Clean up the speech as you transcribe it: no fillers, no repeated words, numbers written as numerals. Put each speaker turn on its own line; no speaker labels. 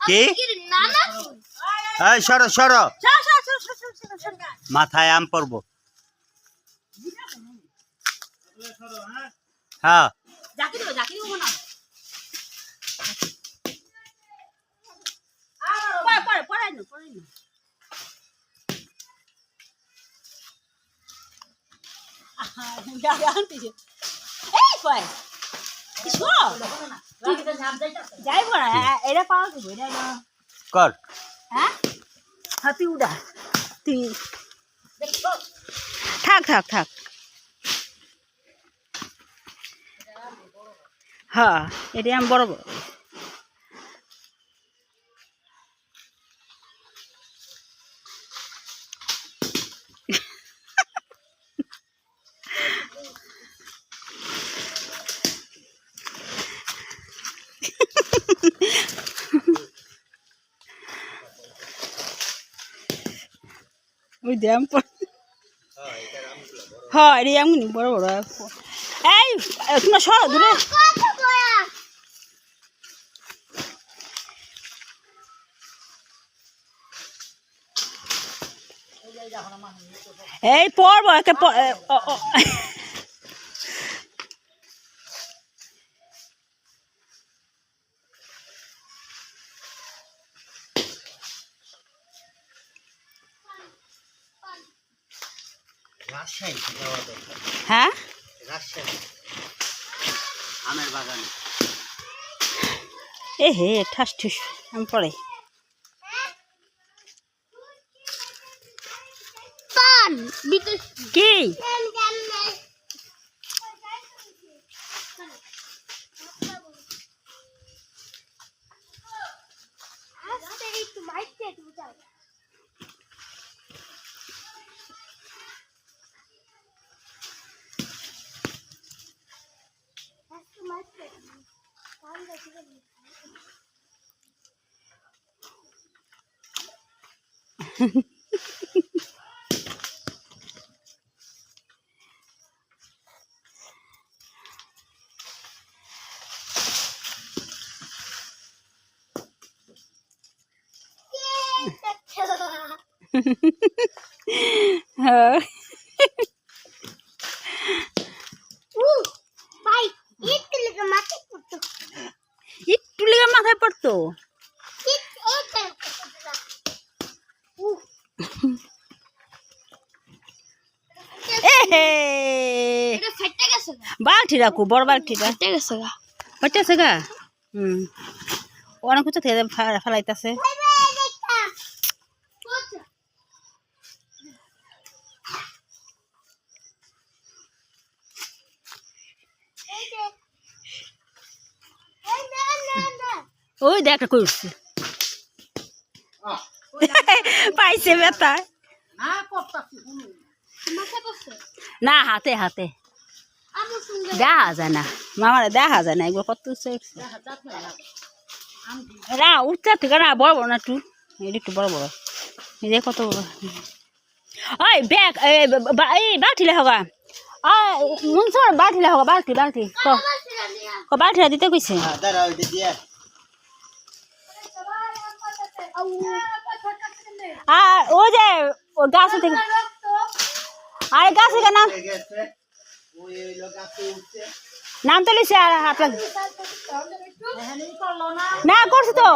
কি এই সরো সরো মাথায় আম পড়বো হ্যাঁ কর
হাতি উড়া তুই থাক থাক থাক হ্যাঁ এটা আমি বড় বড় ওই দাম হ্যাঁ এটা এমনি বড় বড় এই তোমার সর দূরে এই পড়বো একে হ্যাঁ
আমের বাগানে
এ হে ঠাস ঠুস আমি পড়ে কি হ্যাঁ একটু লেগে মাথায় পড়তো বালটি রাখো বড় বালটিটা ফেটেছে গা অনেক কিছু থেকে ফেলাইতেছে ওই দেখ করছে পাইছে বেটা না হাতে হাতে দেখা যায় না মামার দেখা যায় না একবার কত না উঠতে থেকে না বড় বড় না একটু একটু বড় বড় এই কত বড় ওই ব্যাগ এই বালতিলে হবা মুনসর বালতিলে হবা বালতি বালতি বালতিটা দিতে কইছে আর ও যে ও গাছ থেকে আরে গাছ থেকে নাম তো লিছে আর হাত না করছে তো